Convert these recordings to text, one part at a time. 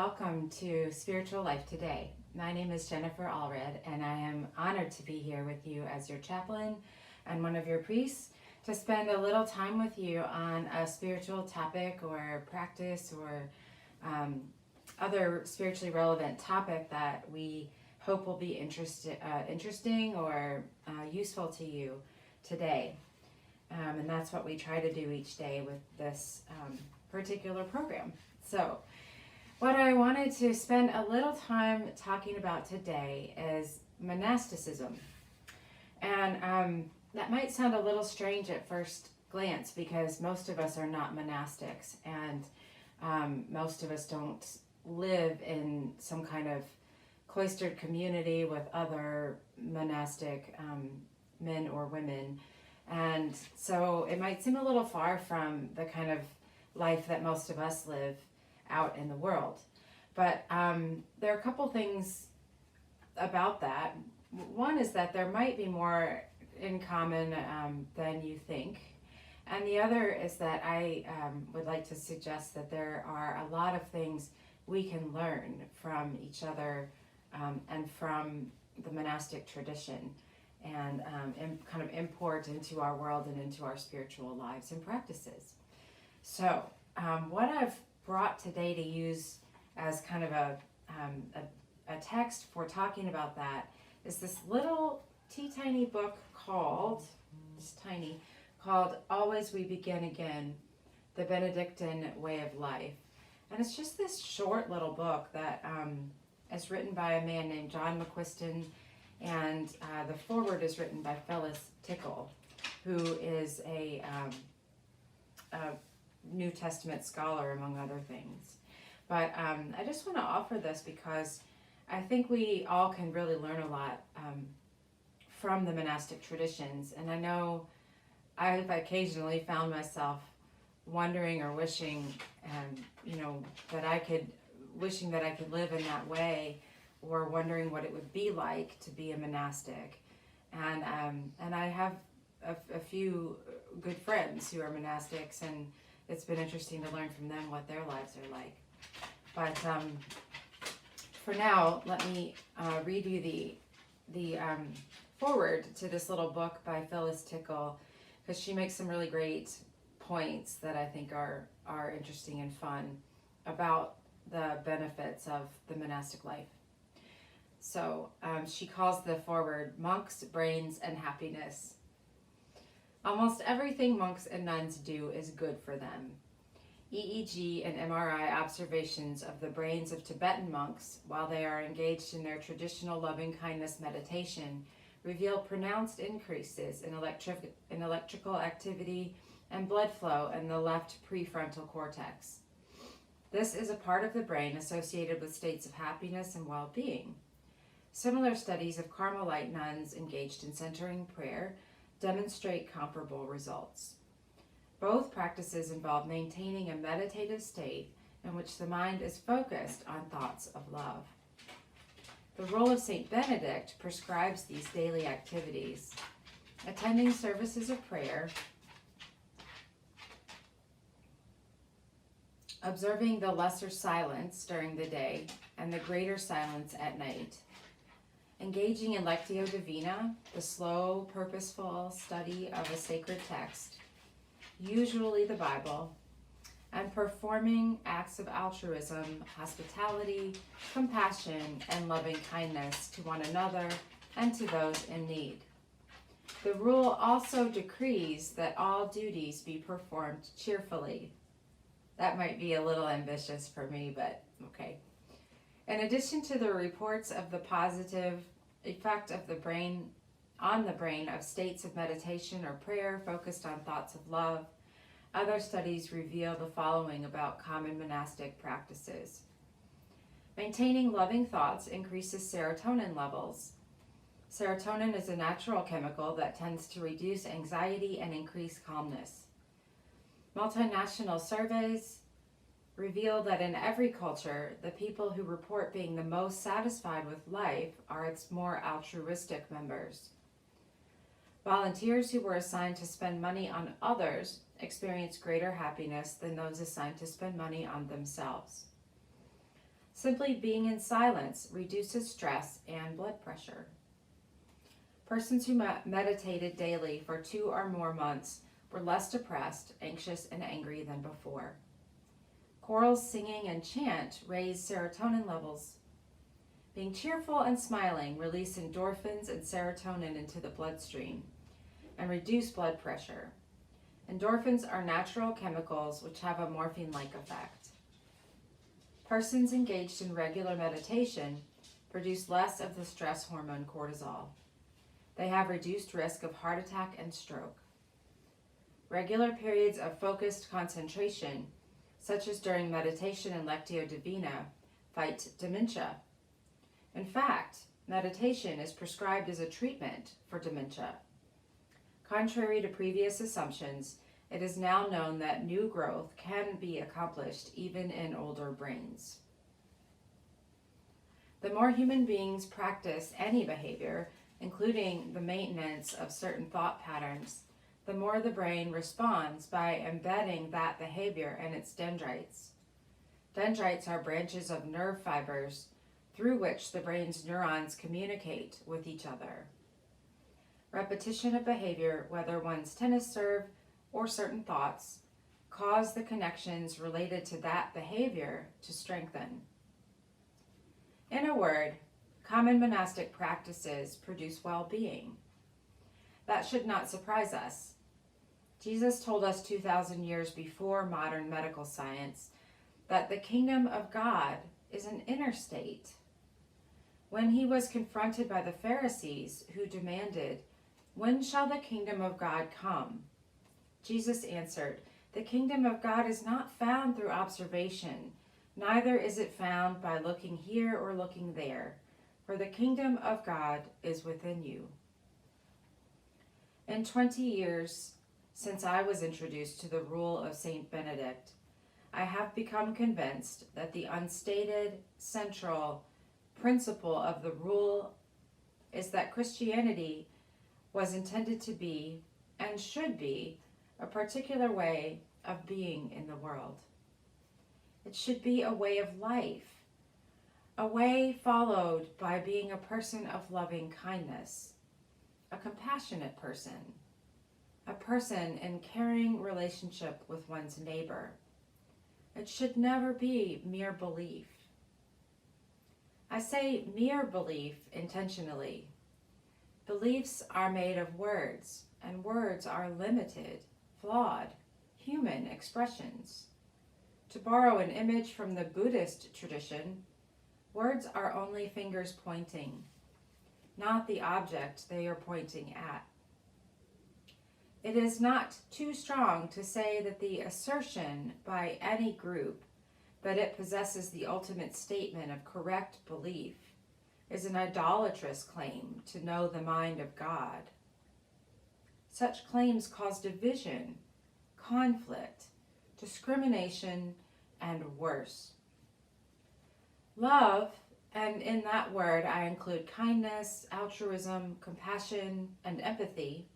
welcome to Spiritual Life Today. My name is Jennifer Allred, and I am honored to be here with you as your chaplain and one of your priests to spend a little time with you on a spiritual topic or practice or other spiritually relevant topic that we hope will be interesting or useful to you today. And that's what we try to do each day with this particular program. So, what I wanted to spend a little time talking about today is monasticism. And that might sound a little strange at first glance because most of us are not monastics, and most of us don't live in some kind of cloistered community with other monastic men or women. And so it might seem a little far from the kind of life that most of us live out in the world. But there are a couple things about that. One is that there might be more in common than you think. And the other is that I would like to suggest that there are a lot of things we can learn from each other and from the monastic tradition and kind of import into our world and into our spiritual lives and practices. So what I've brought today to use as kind of a text for talking about that is this little tiny book called Always We Begin Again, The Benedictine Way of Life. And it's just this short little book that is written by a man named John McQuiston, and the foreword is written by Phyllis Tickle, who is a New Testament scholar, among other things. But I just want to offer this because I think we all can really learn a lot from the monastic traditions. And I know I've occasionally found myself wondering or wishing, that I could live in that way, or wondering what it would be like to be a monastic. And I have a few good friends who are monastics, and it's been interesting to learn from them what their lives are like. But for now, let me read you the foreword to this little book by Phyllis Tickle, because she makes some really great points that I think are interesting and fun about the benefits of the monastic life. So she calls the foreword Monks, Brains, and Happiness. Almost everything monks and nuns do is good for them. EEG and MRI observations of the brains of Tibetan monks while they are engaged in their traditional loving-kindness meditation reveal pronounced increases in electrical activity and blood flow in the left prefrontal cortex. This is a part of the brain associated with states of happiness and well-being. Similar studies of Carmelite nuns engaged in centering prayer demonstrate comparable results. Both practices involve maintaining a meditative state in which the mind is focused on thoughts of love. The role of Saint Benedict prescribes these daily activities. Attending services of prayer, observing the lesser silence during the day and the greater silence at night, engaging in Lectio Divina, the slow, purposeful study of a sacred text, usually the Bible, and performing acts of altruism, hospitality, compassion, and loving kindness to one another and to those in need. The rule also decrees that all duties be performed cheerfully. That might be a little ambitious for me, but okay. In addition to the reports of the positive effect of the brain on the brain of states of meditation or prayer focused on thoughts of love, other studies reveal the following about common monastic practices. Maintaining loving thoughts increases serotonin levels. Serotonin is a natural chemical that tends to reduce anxiety and increase calmness. Multinational surveys reveal that in every culture, the people who report being the most satisfied with life are its more altruistic members. Volunteers who were assigned to spend money on others experience greater happiness than those assigned to spend money on themselves. Simply being in silence reduces stress and blood pressure. Persons who meditated daily for 2 or more months were less depressed, anxious, and angry than before. Chorals, singing, and chant raise serotonin levels. Being cheerful and smiling release endorphins and serotonin into the bloodstream and reduce blood pressure. Endorphins are natural chemicals which have a morphine-like effect. Persons engaged in regular meditation produce less of the stress hormone cortisol. They have reduced risk of heart attack and stroke. Regular periods of focused concentration, such as during meditation and Lectio Divina, fight dementia. In fact, meditation is prescribed as a treatment for dementia. Contrary to previous assumptions, it is now known that new growth can be accomplished even in older brains. The more human beings practice any behavior, including the maintenance of certain thought patterns, the more the brain responds by embedding that behavior in its dendrites. Dendrites are branches of nerve fibers through which the brain's neurons communicate with each other. Repetition of behavior, whether one's tennis serve or certain thoughts, cause the connections related to that behavior to strengthen. In a word, common monastic practices produce well-being. That should not surprise us. Jesus told us 2,000 years before modern medical science that the kingdom of God is an inner state. When he was confronted by the Pharisees who demanded, "When shall the kingdom of God come?" Jesus answered, "The kingdom of God is not found through observation, neither is it found by looking here or looking there, for the kingdom of God is within you." In 20 years since I was introduced to the rule of Saint Benedict, I have become convinced that the unstated, central principle of the rule is that Christianity was intended to be, and should be, a particular way of being in the world. It should be a way of life, a way followed by being a person of loving kindness, a compassionate person, a person in caring relationship with one's neighbor. It should never be mere belief. I say mere belief intentionally. Beliefs are made of words, and words are limited, flawed, human expressions. To borrow an image from the Buddhist tradition, words are only fingers pointing, not the object they are pointing at. It is not too strong to say that the assertion by any group that it possesses the ultimate statement of correct belief is an idolatrous claim to know the mind of God. Such claims cause division, conflict, discrimination, and worse. Love, and in that word I include kindness, altruism, compassion, and empathy,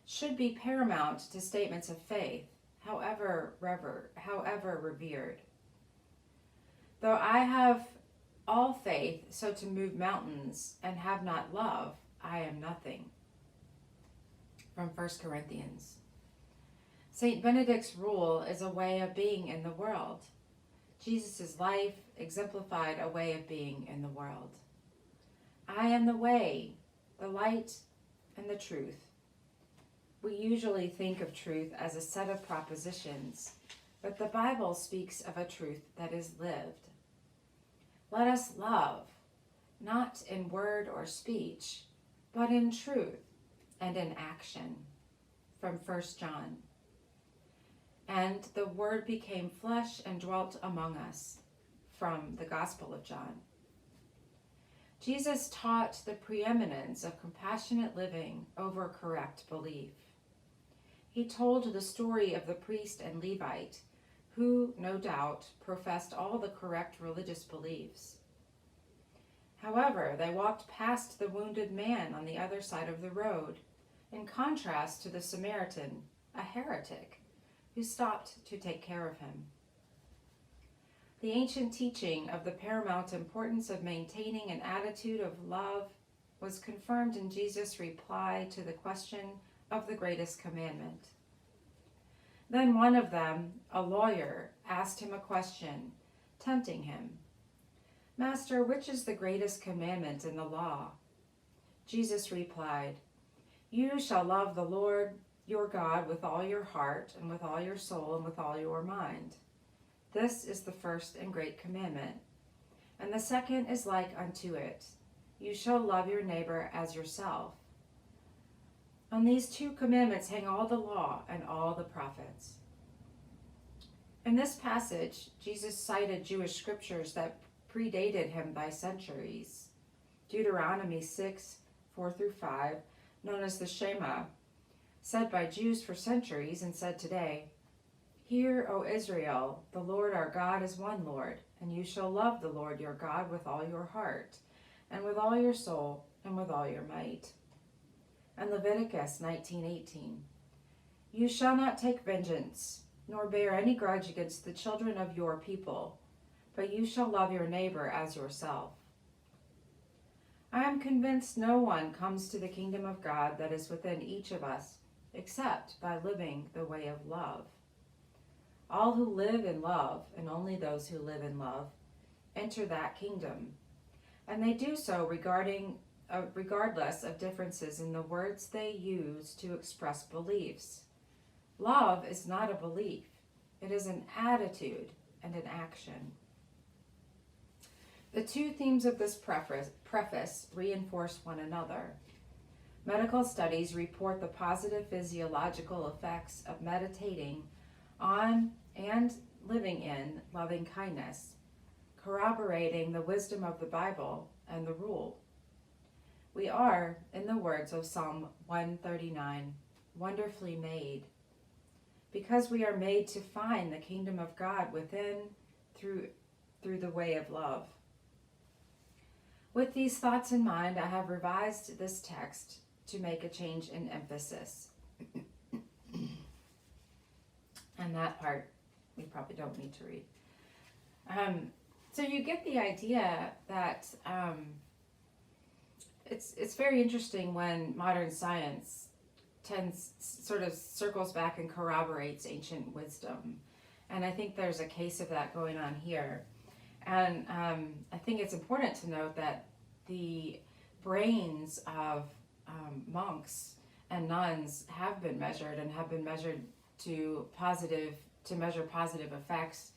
should be paramount to statements of faith, however revered. Though I have all faith so to move mountains and have not love, I am nothing. From 1 Corinthians. Saint Benedict's rule is a way of being in the world. Jesus' life exemplified a way of being in the world. I am the way, the light, and the truth. We usually think of truth as a set of propositions, but the Bible speaks of a truth that is lived. Let us love, not in word or speech, but in truth and in action. From 1 John. And the Word became flesh and dwelt among us. From the Gospel of John. Jesus taught the preeminence of compassionate living over correct belief. He told the story of the priest and Levite, who, no doubt, professed all the correct religious beliefs. However, they walked past the wounded man on the other side of the road, in contrast to the Samaritan, a heretic, who stopped to take care of him. The ancient teaching of the paramount importance of maintaining an attitude of love was confirmed in Jesus' reply to the question of the greatest commandment. Then one of them, a lawyer, asked him a question, tempting him. Master, which is the greatest commandment in the law? Jesus replied, You shall love the Lord your God with all your heart and with all your soul and with all your mind. This is the first and great commandment. And the second is like unto it. You shall love your neighbor as yourself. On these two commandments hang all the law and all the prophets. In this passage, Jesus cited Jewish scriptures that predated him by centuries. Deuteronomy 6:4-5, known as the Shema, said by Jews for centuries and said today, Hear, O Israel, the Lord our God is one Lord, and you shall love the Lord your God with all your heart, and with all your soul, and with all your might. And Leviticus 19:18, You shall not take vengeance, nor bear any grudge against the children of your people, but you shall love your neighbor as yourself. I am convinced no one comes to the kingdom of God that is within each of us, except by living the way of love. All who live in love, and only those who live in love, enter that kingdom. And they do so regardless of differences in the words they use to express beliefs. Love is not a belief. It is an attitude and an action. The two themes of this preface reinforce one another. Medical studies report the positive physiological effects of meditating on and living in loving kindness, corroborating the wisdom of the Bible and the rule. We are, in the words of Psalm 139, wonderfully made, because we are made to find the kingdom of God within through the way of love. With these thoughts in mind, I have revised this text to make a change in emphasis. And that part we probably don't need to read. So you get the idea that it's very interesting when modern science sort of circles back and corroborates ancient wisdom. And I think there's a case of that going on here. And I think it's important to note that the brains of monks and nuns have been measured and have been measured to measure positive effects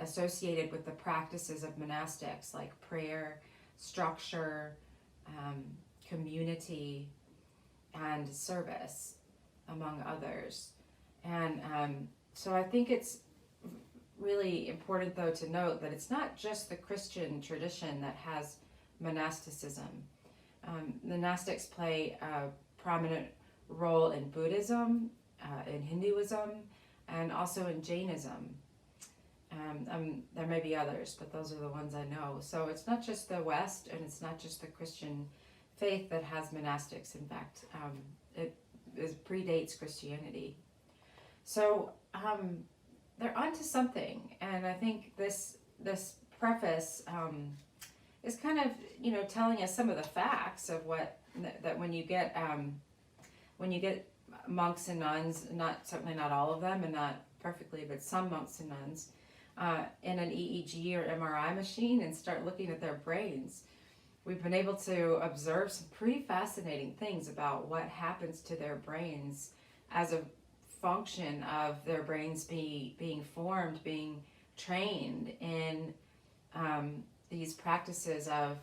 associated with the practices of monastics like prayer, structure, community, and service, among others. And so I think it's really important, though, to note that it's not just the Christian tradition that has monasticism. Monastics play a prominent role in Buddhism, in Hinduism, and also in Jainism. There may be others, but those are the ones I know. So it's not just the West, and it's not just the Christian faith that has monastics. In fact, it predates Christianity. So they're onto something, and I think this preface is kind of telling us some of the facts of that when you get monks and nuns, certainly not all of them, and not perfectly, but some monks and nuns, in an EEG or MRI machine and start looking at their brains, we've been able to observe some pretty fascinating things about what happens to their brains as a function of their brains being formed, being trained in these practices of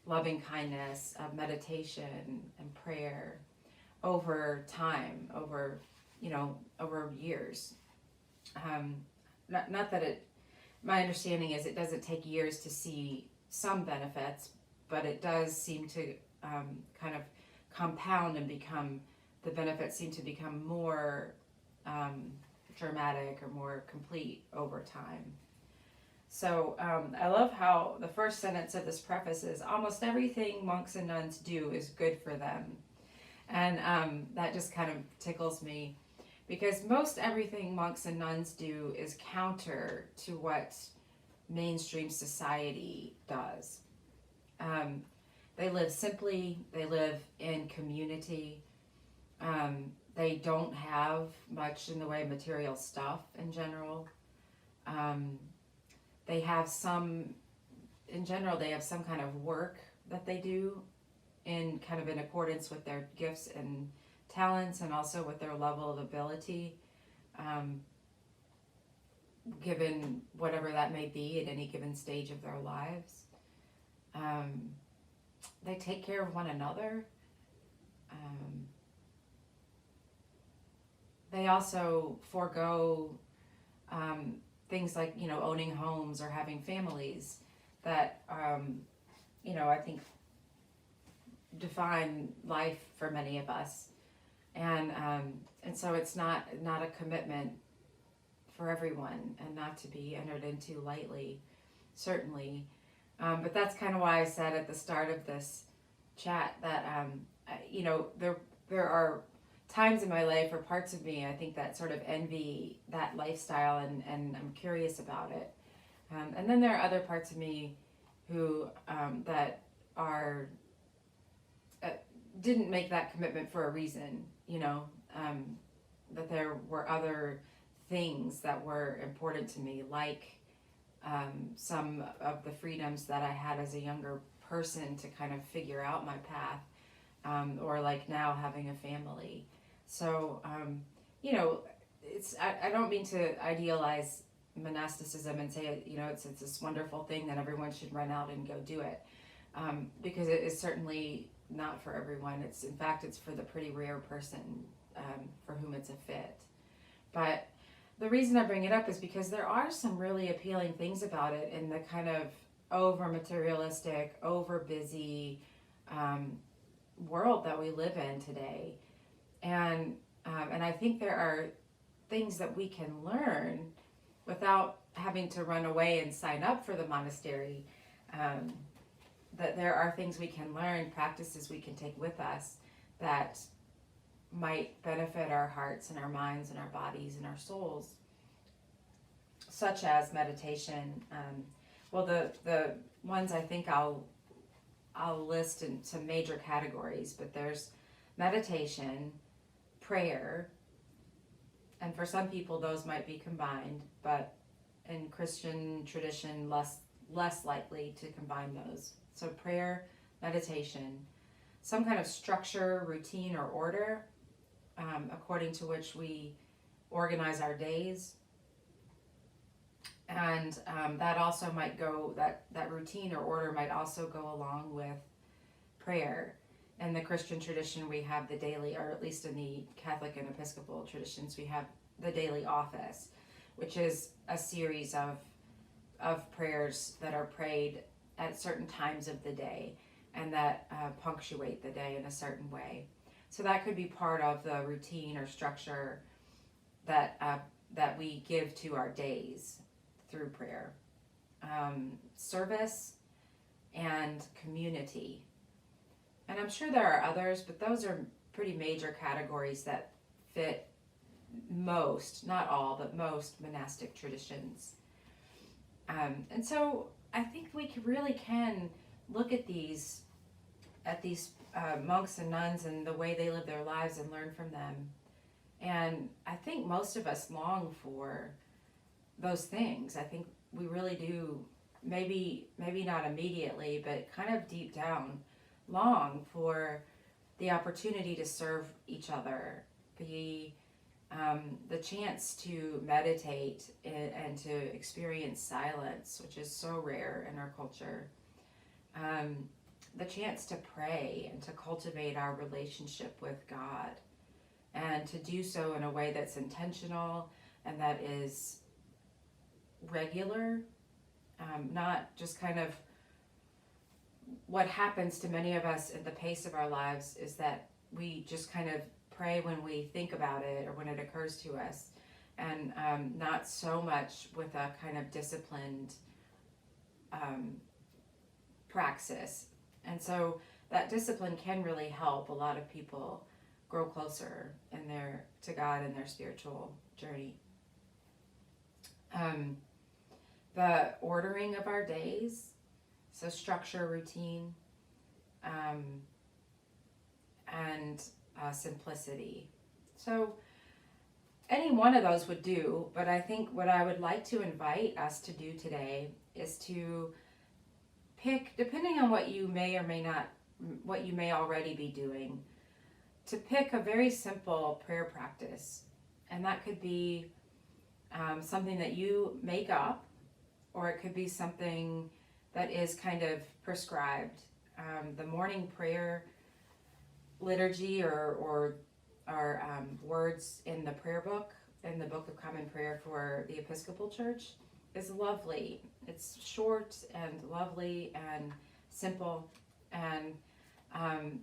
loving kindness, of meditation and prayer over time, over years. Not that my understanding is it doesn't take years to see some benefits, but it does seem to kind of compound and the benefits seem to become more dramatic or more complete over time. So I love how the first sentence of this preface is, almost everything monks and nuns do is good for them. And that just kind of tickles me, because most everything monks and nuns do is counter to what mainstream society does. They live simply, they live in community. They don't have much in the way of material stuff in general. Um, they have some, in general, they have some kind of work that they do in kind of in accordance with their gifts and talents, and also with their level of ability, um, given whatever that may be at any given stage of their lives. Um, they take care of one another. Um, they also forego things like, owning homes or having families that, I think define life for many of us. And so it's not a commitment for everyone, and not to be entered into lightly, certainly. But that's kind of why I said at the start of this chat that, there are times in my life, or parts of me, I think, that sort of envy that lifestyle, and I'm curious about it. And then there are other parts of me who that are didn't make that commitment for a reason, that there were other things that were important to me, like some of the freedoms that I had as a younger person to kind of figure out my path, or like now having a family. So, I don't mean to idealize monasticism and say, it's this wonderful thing that everyone should run out and go do it, because it is certainly not for everyone. In fact, it's for the pretty rare person for whom it's a fit. But the reason I bring it up is because there are some really appealing things about it in the kind of over materialistic, over busy world that we live in today. And I think there are things that we can learn without having to run away and sign up for the monastery. That there are things we can learn, practices we can take with us that might benefit our hearts and our minds and our bodies and our souls, such as meditation. The ones I think I'll list in some major categories, but there's meditation, prayer, and for some people those might be combined, but in Christian tradition, less likely to combine those. So prayer, meditation, some kind of structure, routine, or order, according to which we organize our days. And that also might go, that routine or order might also go along with prayer. In the Christian tradition, we have the daily, or at least in the Catholic and Episcopal traditions, we have the daily office, which is a series of prayers that are prayed at certain times of the day, and that punctuate the day in a certain way. So that could be part of the routine or structure that we give to our days through prayer. Service and community. And I'm sure there are others, but those are pretty major categories that fit most, not all, but most monastic traditions. And so I think we really can look at these monks and nuns and the way they live their lives and learn from them. And I think most of us long for those things. I think we really do, maybe not immediately, but kind of deep down, long for the opportunity to serve each other, the chance to meditate and to experience silence, which is so rare in our culture, the chance to pray and to cultivate our relationship with God, and to do so in a way that's intentional and that is regular, not just kind of what happens to many of us at the pace of our lives is that we just kind of pray when we think about it or when it occurs to us, and not so much with a kind of disciplined praxis. And so that discipline can really help a lot of people grow closer to God in their spiritual journey. the ordering of our days, so structure, routine, and simplicity. So any one of those would do, but I think what I would like to invite us to do today is to pick, depending on what you may or may not, what you may already be doing, to pick a very simple prayer practice. And that could be something that you make up, or it could be something that is kind of prescribed. The morning prayer liturgy or words in the prayer book, in the Book of Common Prayer for the Episcopal Church, is lovely. It's short and lovely and simple. And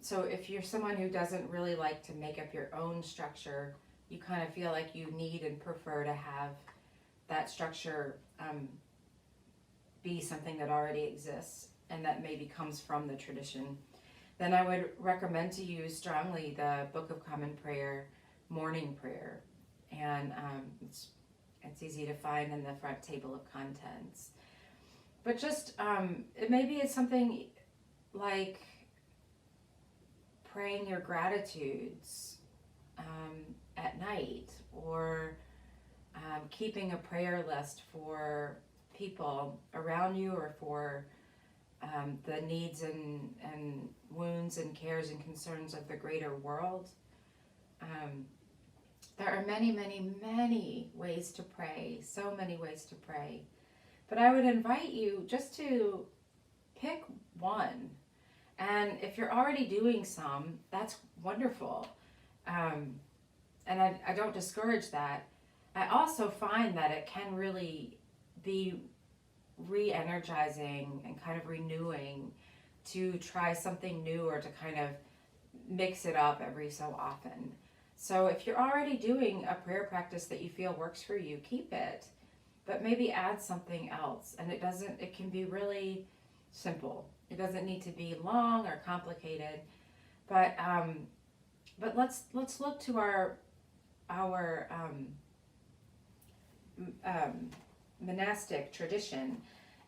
so if you're someone who doesn't really like to make up your own structure, you kind of feel like you need and prefer to have that structure be something that already exists and that maybe comes from the tradition, then I would recommend to you strongly the Book of Common Prayer morning prayer. And it's easy to find in the front table of contents. But just, maybe it's something like praying your gratitudes at night, or keeping a prayer list for people around you, or for the needs and wounds and cares and concerns of the greater world. There are many, many, many ways to pray, so many ways to pray. But I would invite you just to pick one. And if you're already doing some, that's wonderful. And I don't discourage that. I also find that it can really be re-energizing and kind of renewing to try something new, or to kind of mix it up every so often. So if you're already doing a prayer practice that you feel works for you, keep it, but maybe add something else. And it can be really simple. It doesn't need to be long or complicated, but let's look to our monastic tradition,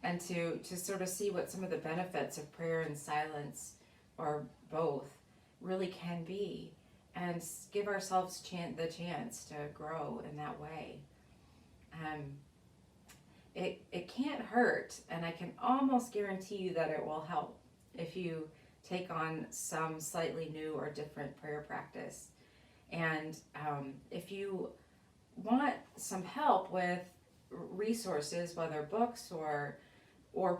and to sort of see what some of the benefits of prayer and silence, or both, really can be, and give ourselves the chance to grow in that way. It can't hurt, and I can almost guarantee you that it will help if you take on some slightly new or different prayer practice. And if you want some help with resources, whether books or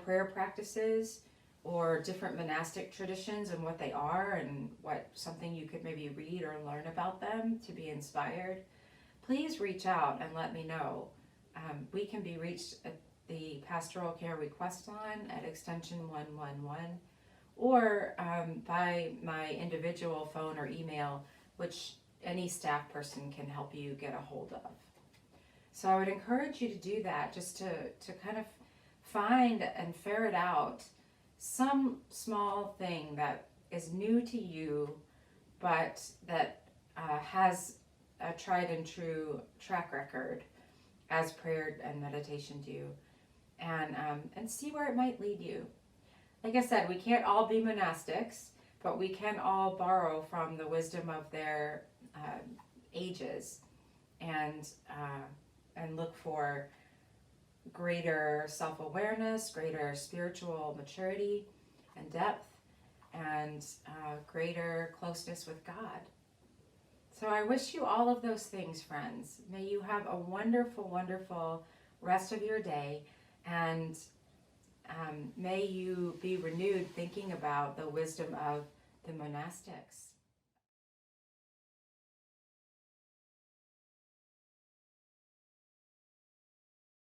prayer practices, or different monastic traditions and what they are, and what something you could maybe read or learn about them to be inspired, please reach out and let me know. We can be reached at the Pastoral Care Request line at extension 111, or by my individual phone or email, which any staff person can help you get a hold of. So I would encourage you to do that, just to kind of find and ferret out some small thing that is new to you, but that has a tried and true track record as prayer and meditation do, and see where it might lead you. Like I said, we can't all be monastics, but we can all borrow from the wisdom of their ages, and look for greater self-awareness, greater spiritual maturity and depth, and greater closeness with God. So I wish you all of those things, friends. May you have a wonderful, wonderful rest of your day, and may you be renewed thinking about the wisdom of the monastics.